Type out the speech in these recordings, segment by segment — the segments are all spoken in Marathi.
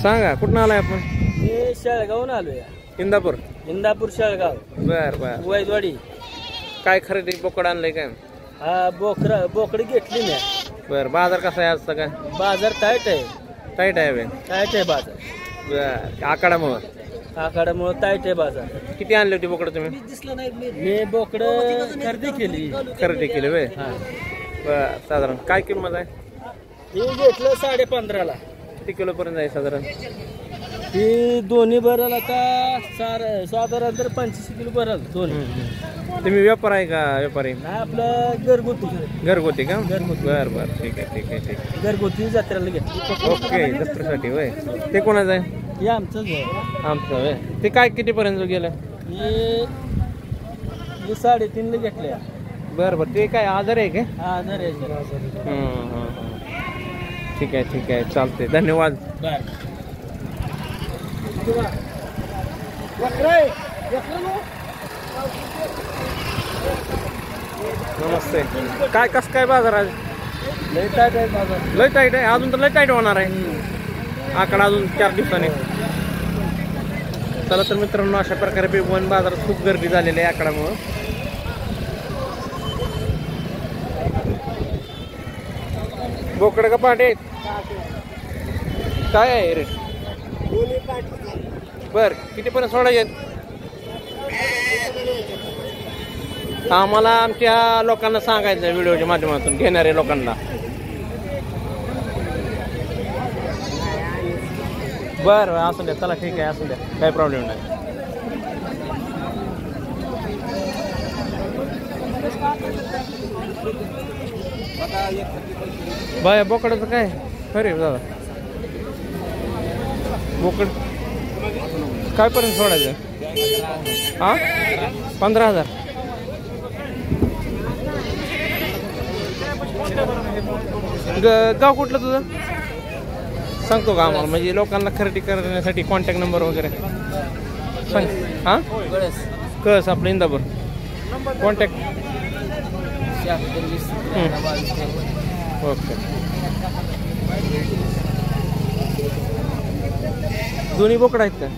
सांगा कुठून आलाय आपण? मी शेळगावून आलोय. इंदापूर. इंदापूर शेळगाव. बर बर. वैदवाडी. काय खरेदी बोकड आणलंय काय? हा बोकडी घेतली मी. बर बाजार कसा आहे आजचा काय? बाजार टाईट आहे. टाईट आहे बे. टाईट आहे बाजार. बर आखाडामुळं. आखाड्यामुळे टाईट आहे बाजार. किती आणले होते बोकड तुम्ही? मी बोकड खरेदी केली. खरेदी केली वे. बर साधारण काय किंमत आहे? ही घेतलं 15.5ला. किती किलो पर्यंत आहे साधारण? ही दोन्ही भरल आता साधारण तर 25 किलो भरल दोन्ही. तुम्ही व्यापार आहे का? व्यापारी नाही आपलं घरगुती. घरगुती का? घरगुती. बर बर ठीक आहे ठीक आहे ठीक आहे. घरगुती जत्रेला घेतली. ओके जत्रेसाठी वय. ते कोणाचं आहे? हे आमचंच आहे. आमचं वय. ते काय किती पर्यंत गेलं? हे 3.5ला घेतले. बर बर. ते काय आजार आहे का? हा आजार आहे. ठीक आहे ठीक आहे चालते धन्यवाद. नमस्ते. काय कसं काय बाजार आज? लय टाईट आहे बाजार. लय टाईट आहे अजून तर लय टाईट होणार आहे. आकडा अजून 4 दिवसांनी. चला तर मित्रांनो अशा प्रकारे बेगवान बाजारात खूप गर्दी झालेली आहे आकडामुळं. बोकड का पाटे काय आहे रेट? बर किती पर्यंत सोडायचे? आम्हाला आमच्या लोकांना सांगायचं व्हिडिओच्या माध्यमातून घेणाऱ्या लोकांना. बरं असू द्या चला ठीक आहे असू द्या काही प्रॉब्लेम नाही. बाय बोकडाचं काय खरे दादा? बोकड काय पर्यंत सोडायचं? हा 15,000. गाव कुठलं तुझं सांगतो का आम्हाला? म्हणजे लोकांना खरेदी करण्यासाठी कॉन्टॅक्ट नंबर वगैरे सांग. हां कस आपलं इंदापूर कॉन्टॅक्ट. ओके. दोन्ही बोकड आहेत का?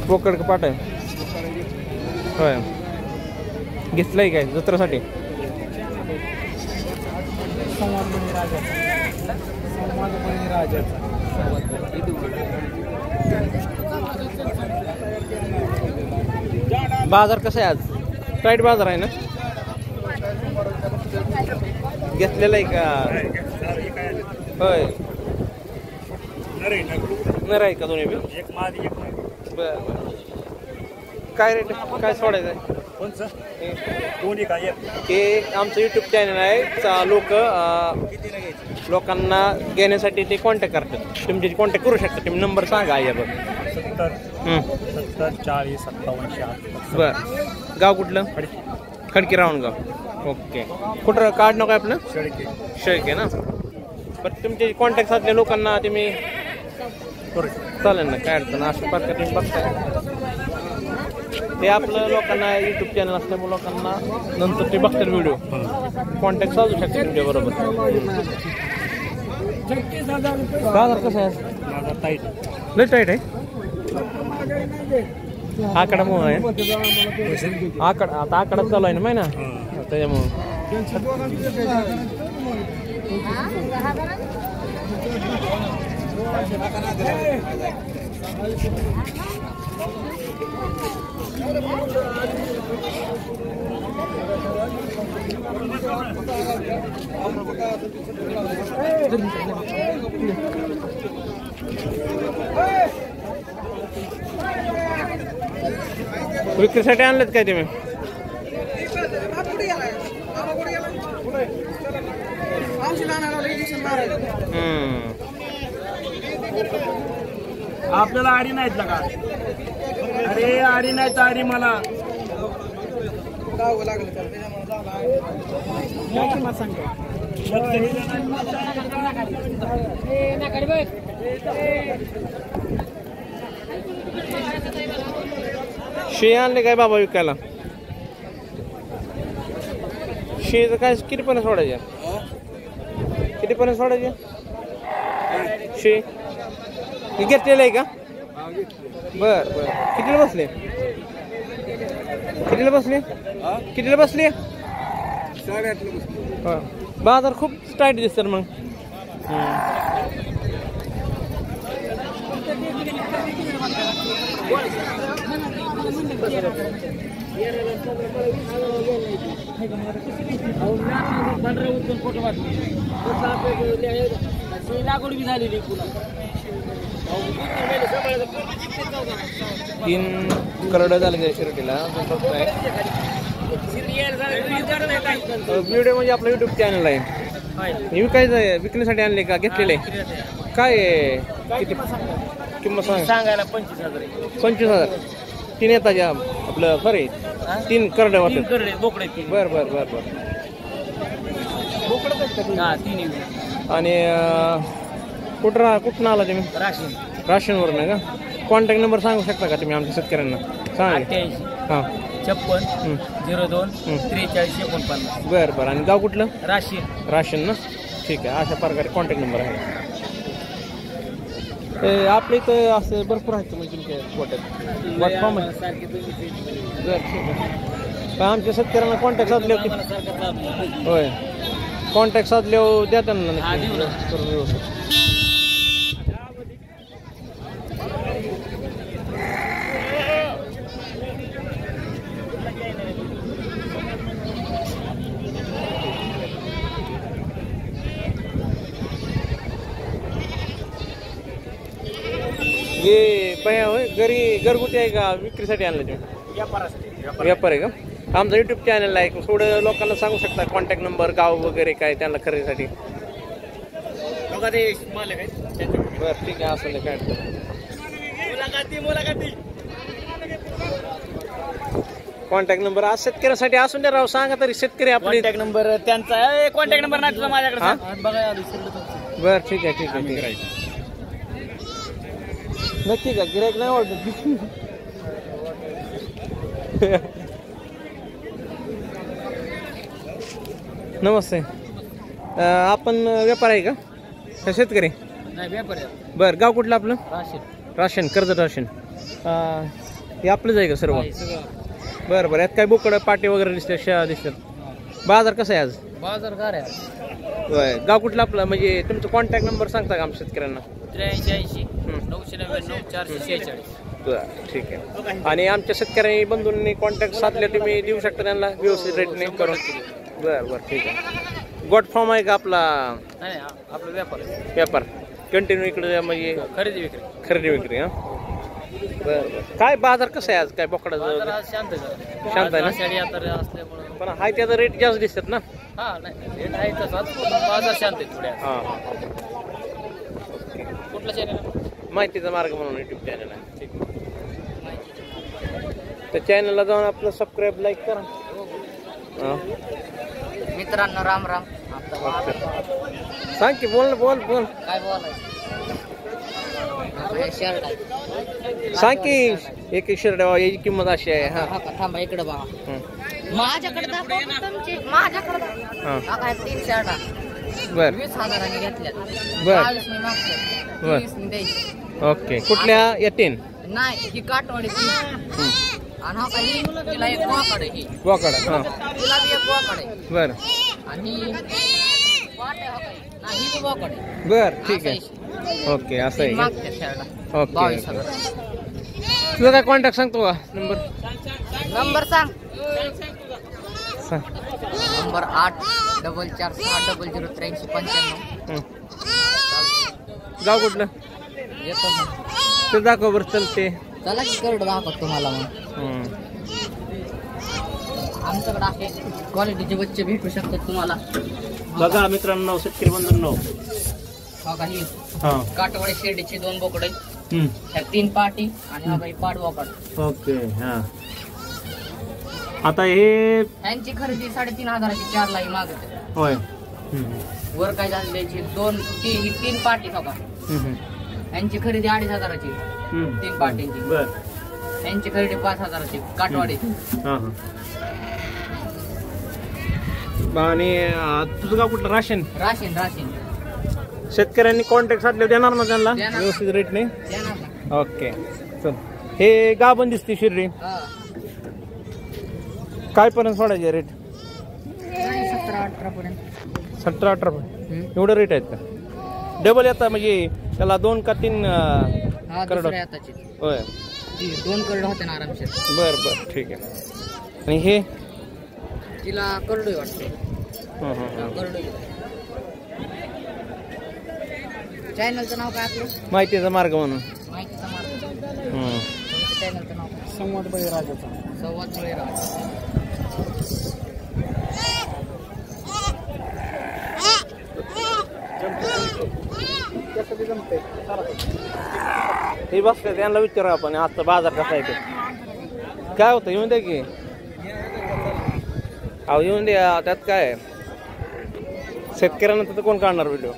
बोकड का पाट आहे? होय घेतलंय काय जत्रेसाठी? बाजार कसा आहे आज? टाईट बाजार आहे ना? घेतलेला आहे का? होय नर आहे का दोन्ही? बर काय रेट काय सोडायचं आहे? हे आमचं यूट्यूब चॅनल आहे. लोकांना घेण्यासाठी ते कॉन्टॅक्ट करतात. तुमची कॉन्टॅक्ट करू शकता. तुम्ही नंबर सांगा यावर. 70 40 57. बर गाव कुठलं? खडकी रावणगाव. ओके. कुठं कार्ड नको आहे आपलं? शेळके ना. बरं तुमचे कॉन्टॅक्ट असलेल्या लोकांना तुम्ही चालेल ना काय अडचण. अशा प्रकारे तुम्ही बघताय ते आपलं लोकांना यूट्यूब चॅनल असल्यामुळे लोकांना नंतर ते बघतात व्हिडिओ. कॉन्टॅक्ट साधू शकते तुमच्या बरोबर. बाजार कसं आहे? लय टाईट आहे. आकडामुळं आहे. आता आकडा चालू आहे ना माहिती ना त्याच्यामुळं. विक्रीसाठी आणलेत काय तुम्ही? आपल्याला आडी नाहीत ना का? अरे आडी नाही तर आडी मला शे आणले काय बाबा विकायला? शेचं काय किती पण सोडायचे? कितीपर्यंत सोडायचे? 100. हे घेतलेलं आहे का? बर बर. कितीला बसले? कितीला बसले? कितीला बसले? 8.5. बाजार खूप टाईट दिसतात मग. लागवड बी झालेली पुन्हा 3 करड झाले शिर्डीला. व्हिडिओ म्हणजे आपलं युट्यूब चॅनल आहे. हे विकायचं विकण्यासाठी आणले का घेतलेले? काय किती किंमत सांगायला 25,000. 25,000. 3 येतात आपलं सॉरी 3 करड वाटत. बोकडे बर बर बर बर. आणि कुठं आला तुम्ही? राशनवरून का? कॉन्टॅक्ट नंबर सांगू शकता का तुम्ही आमच्या शेतकऱ्यांना? सांगा. 88 हां 56 02 43 49. बरं बरं. आणि गाव कुठलं? राशीन ना. ठीक आहे. अशा प्रकारे कॉन्टॅक्ट नंबर आहे. आपल्या इथं असं भरपूर आहेत म्हणजे तुमच्या गोट्यात गोटफार्म आहे. बरं ठीक आहे. आमच्या शेतकऱ्यांना कॉन्टॅक्ट साधले होते. होय कॉन्टॅक्ट साधले द्या त्यांना करून व्यवस्थित. हे पया होय घरगुती आहे का विक्रीसाठी आणलं तुम्ही? व्यापार आहे का? आमचा युट्यूब चॅनल आहे. थोडं लोकांना सांगू शकता कॉन्टॅक्ट नंबर गाव वगैरे काय त्यांना खरेदीसाठी? बरं ठीक आहे. असं नाही काय कॉन्टॅक्ट नंबर आज शेतकऱ्यासाठी असून द्या राव. सांगा तरी शेतकरी आपले कॉन्टॅक्ट नंबर त्यांचा. कॉन्टॅक्ट नंबर नाही तुझा माझ्याकडे बघा. बरं ठीक आहे ठीक आहे ठीक आहे. नक्की का? गिऱ्हाईक नाही वाटत? नमस्ते. आपण व्यापार आहे का शेतकरी? नाही व्यापारी. बरं गाव कुठलं आपलं? Ration Karjat ration. हे आपलंच आहे का सर्व? बरं बरं. यात काय बोकडं पाटे वगैरे दिसतात शेळ्या दिसतात. बाजार कसा आहे आज? बाजार काय होय. गाव कुठलं आपलं म्हणजे तुमचं कॉन्टॅक्ट नंबर सांगता का आमच्या शेतकऱ्यांना? 83 999 446. बरं ठीक आहे. आणि आमच्या शेतकऱ्यांनी बंधूंनी कॉन्टॅक्ट साधले तुम्ही देऊ शकता त्यांना व्यवस्थित रेटने करून? बरं बरं ठीक आहे. गोट फॉर्म आहे का आपला? नाही आपला व्यापार कंटिन्यू इकडे म्हणजे खरेदी विक्री. हां बरं बरं. काय बाजार कसं आहे आज? काय बोकडाचं शांत आहे ना? पण हाय त्याचा रेट जास्त दिसतात ना? बाजार शांत आहे थोड्या. हां कुठला चॅनल? माहितीचा मार्ग म्हणून युट्यूब चॅनल आहे. ठीक आहे. त्या चॅनलला जाऊन आपलं सबस्क्राईब लाईक करा. मित्रांनो राम राम. सांग की बोल बोल बोल. काय बोलायचं? सांग की एक शर्ट याची किंमत अशी आहे. हा थांबा इकडे बघा. माझ्याकडे माझ्याकडे 3 शर्ट. बर 20,000 घेतल्या. बर 40 मी मागतो. 30 मी द्यायची. ओके. कुठल्या येतीन? नाही ही काटवाडी. आणि हा काही तिला एक वाकड आहे. ही वाकड. हां तिला बी एक वाकड आहे. बर. आणि नाही वाकड आहे. बर ठीक आहे. ओके असं आहे. मागते शर्ट. ओके. 22,000. तुझा काय कॉन्टॅक्ट सांगतो का? नंबर सांग. सांग. नंबर 84460008395. गाव कुठलं? येतो मग. ते दाखव बरं. चलते चला की करड दाखवतो तुम्हाला. मग आमच्याकडे आहे क्वालिटीचे बच्चे भेटू शकतात तुम्हाला. बघा मित्रांनो शेतकरी बंधूंनो. काही हां काटवाडी शेडीचे 2 बोकडे. ह्या 3 पाटी आणि हा काही पाड बोकड. ओके. हां आता हे यांची खरेदी 3,500ची 4 लाई मागते. होय. वर काय झाली द्यायची 3 पाटी. बघा यांची खरेदी 2,500ची 3 पाटींची. बर. यांची खरेदी 5,000ची काटवाडीची. हां हां. आणि तुझं गाव कुठलं? राशन. शेतकऱ्यांनी कॉन्टॅक्ट साधले देणार ना त्यांना देणार. व्यवस्थित रेटने? देणार ना. ओके चल. हे गाभण दिसते शिर्डी, हा. काय पर्यंत सोडायचे रेट? 17-18 पर्यंत. 17-18 एवढं रेट आहेत का? डबल येतात म्हणजे त्याला 2 का 3 हा करड? दुसऱ्या हाताची. होय 2 करड होते ना आरामशीर. बर बर ठीक आहे. आणि हे तिला करडोय वाटते. करडोय. चॅनलचं नाव काय आपलं? माहितीचा मार्ग म्हणून. माहितीचा मार्ग. हम्म. चॅनलचं नाव काय? संवाद बळीराजाचा. संवाद बळीराजा. हे बसते त्यांना विचारू आपण आजचा बाजार कसा आहे ते. काय होतं येऊन द्या की. अहो येऊन द्या, त्यात काय आहे? शेतकऱ्यांना तर कोण काढणार व्हिडिओ?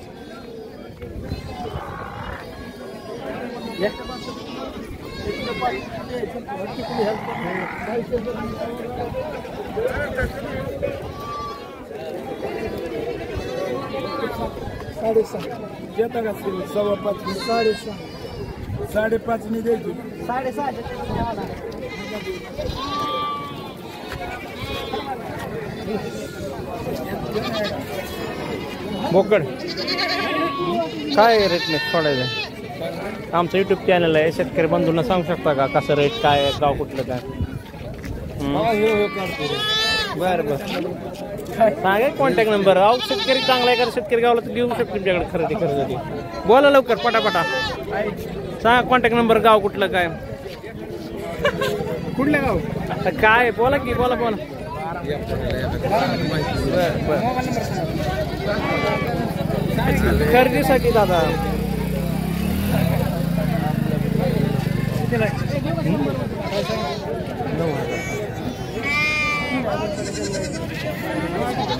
साडेसहा देता का? 5.25. 6.5. 5.5 द्यायची. 6.5. बोकड काय रेटने सोडायचं? आमचं युट्यूब चॅनल आहे, शेतकरी बंधूंना सांगू शकता का कसं रेट काय आहे, गाव कुठलं काय? बरं बरं सांगा कॉन्टॅक्ट नंबर. अहो शेतकरी चांगला आहे का? शेतकरी गावाला तर घेऊ शकतो तुमच्याकडे खरेदी. बोला लवकर पटापटा सांगा कॉन्टॅक्ट नंबर, गाव कुठलं काय? कुठलं गाव? आता काय बोला की बोला. बरं बरं खरेदीसाठी दादा.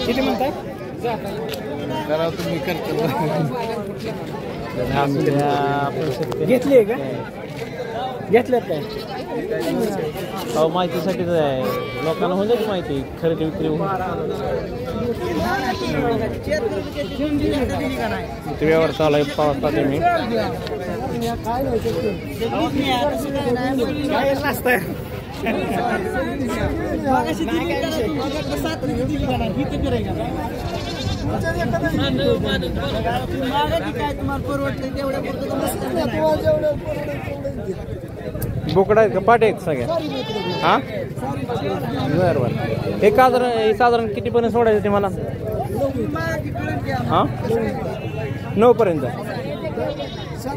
किती म्हणताय? तुम्ही करतो घेतली का? घेतल्यात काय? अहो माहितीसाठीच आहे, लोकांना होऊ द्या माहिती, खरेदी विक्री होऊन. व्यवहार चालू आहे पावसा तुम्ही. बोकडा आहेत का पाटे आहेत सगळ्या? हा बरं बरं. हे साधारण कितीपर्यंत सोडायचं ते मला? हा 9 पर्यंत.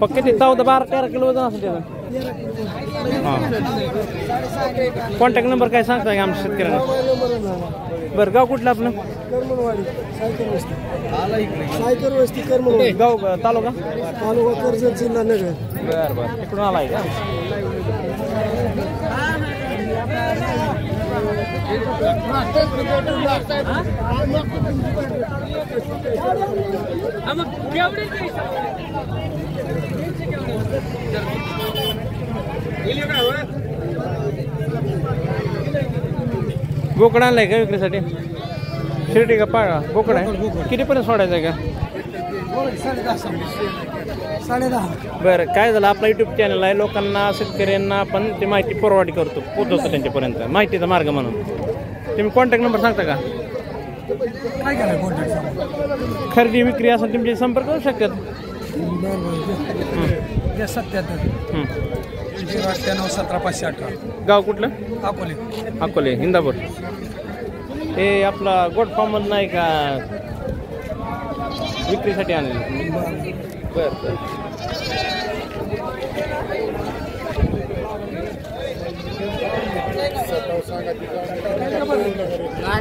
पक्के ते 14-12-13 किलो वजन असं त्याचं. हां कॉन्टॅक्ट नंबर काय सांगता का आमच्या शेतकऱ्यांना? बरं गाव कुठलं आपलं? करमनवाडी. सायकर वस्ती करमनवाडी. गाव तालुका? तालुका कर्जत, जिल्हा नगर. बरं बरं तिकडून आलाय का? बोकड आणलाय का विक्रीसाठी? शिर्डी का पाळा बोकड आहे? कितीपर्यंत सोडायचं आहे का? 10.5. बरं काय झालं, आपला युट्यूब चॅनल आहे, लोकांना शेतकऱ्यांना आपण ती माहिती प्रोव्हाइड करतो, पोहोचवतो त्यांच्यापर्यंत माहितीचा मार्ग म्हणून. तुम्ही कॉन्टॅक्ट नंबर सांगता का? काय करायचं कॉन्टॅक्ट? खरेदी विक्री असेल तुमचे संपर्क करू शकतात. 77 98 17 518. गाव कुठलं? अकोले. अकोले इंदापूर. हे आपला गोट फार्म नाही का विक्रीसाठी आणले? बरं बरं.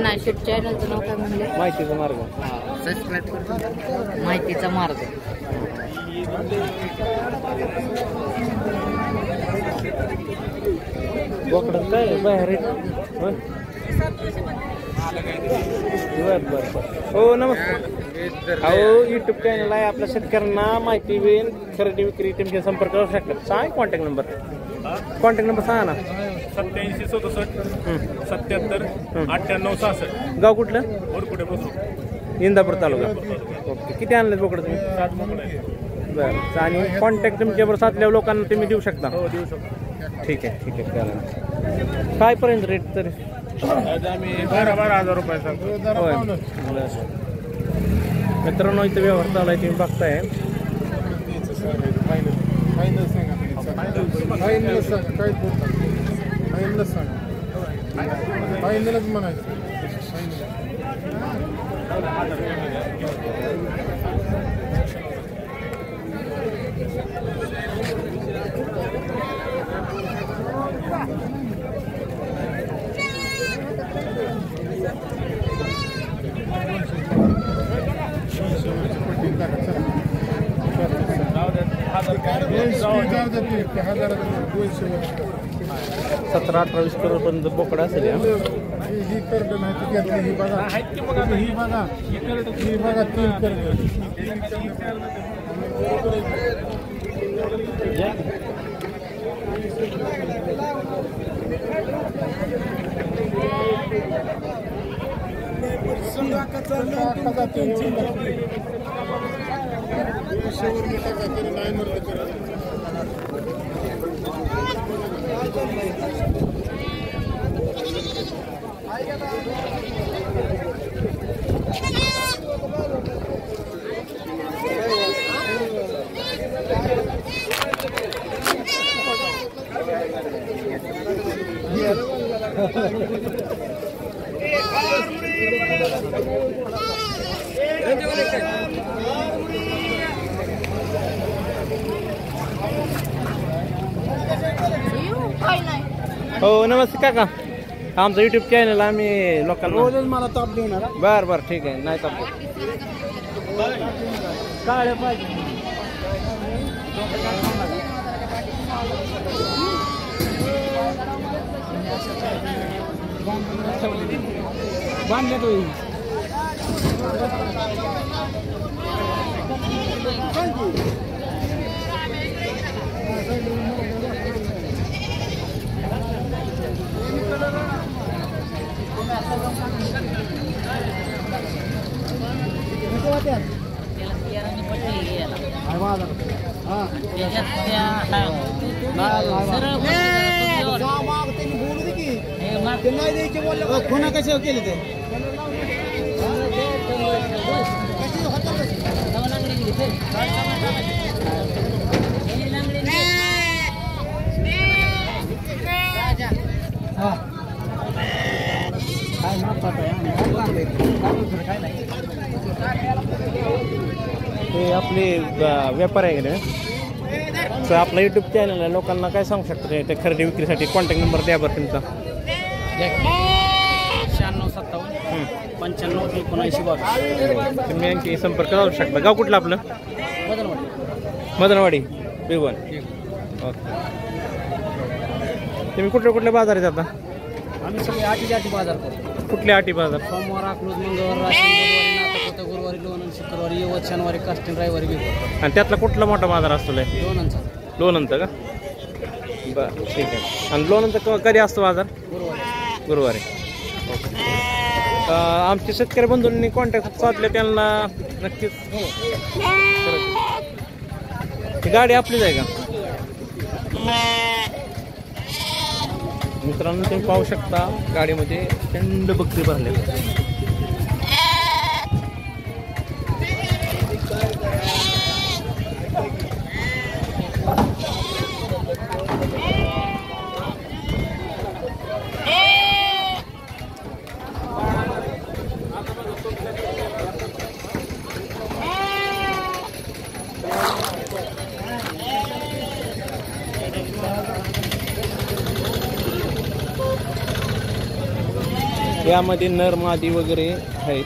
नाही शिट चॅनलचं नाव काय म्हणले? माहितीचा मार्ग. सबस्क्राईब करतो. माहितीचा मार्ग. बोकडं काय बाहेर रेट? बरं बरं हो नमस्कार. अहो युट्यूब चॅनल आहे, आपल्या शेतकऱ्यांना माहिती होईल, खरेदी विक्री तुमचे संपर्क करू शकतात. सांग कॉन्टॅक्ट नंबर. कॉन्टॅक्ट नंबर सांगा ना. 87 67 77 98 66. गाव कुठलं? वर कुठे बसू इंदापूर तालुका. ओके. किती आणले बोकडं तुम्ही? 7 बोकडं आहे. बरं. आणि कॉन्टॅक्ट तुमच्याबरोबर साधल्यावर लोकांना तुम्ही देऊ शकता? हो देऊ शकतो. ठीक आहे ठीक आहे चालेल. काय पर्यंत रेट तरी? आज आम्ही 12,000 रुपये सांगतो. होय. बरं. मित्रांनो इथं व्यवहार चालू आहे तुम्ही बघताय. सतरा 18-20 करोडपर्यंत बोकडा असेल या. हो नमस्ते काका. आमचं युट्यूब चॅनल आम्ही लोकांना मला ताप देणार. बरं बरं ठीक आहे. नाही ताप काय पाहिजे बांधले तो कोणा कसे केले ते हे आपले व्यापार आहे का तर आपला युट्यूब चॅनल आहे. लोकांना काय सांगू शकता ते खरेदी विक्रीसाठी? कॉन्टॅक्ट नंबर द्या बरं तुमचा. 9657 95 79 तुम्ही आणखी संपर्क करू शकता. गाव कुठलं आपलं? मदनवाडी बिरवण. ओके. तुम्ही कुठल्या कुठल्या बाजारात जाता? आम्ही सगळे आठी बाजार करतो. कुठले आठी बाजार? सोमवार अकलूज, मंगळवार राशीन, बुधवारी नाटक, गुरुवारी लोणंद, शुक्रवारी यवत, शनिवारी काष्टीन, रविवारी बिल. आणि त्यातला कुठला मोठा बाजार असतो? लोणंदचा. लोणंदचा का? बरं ठीक आहे. आणि लोणंदचा कधी असतो बाजार? गुरुवारी. ओके. आमचे शेतकरी बंधूंनी कॉन्टॅक्ट साधले त्यांना नक्कीच. ही गाडी आपलीच आहे का? मित्रांनो तुम्ही पाहू शकता गाडीमध्ये थंड बकरी भरले. यामध्ये नर मादी वगैरे आहेत.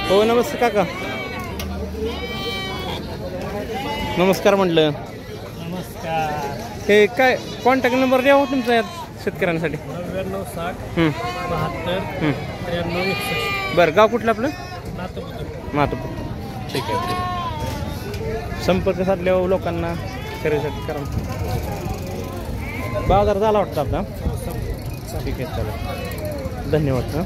हो नमस्ते काका. नमस्कार म्हटलं. नमस्कार. हे काय कॉन्टॅक्ट नंबर द्या हो तुमचा यात शेतकऱ्यांसाठी? 99 60 हं, 72 हं. बरं गाव कुठलं आपलं नातं मातोपूर. ठीक आहे ठीक आहे. संपर्क साधल्यावर लोकांना खरेदीसाठी करा. बाजार झाला वाटतं आपला. ठीक आहे चला धन्यवाद हां.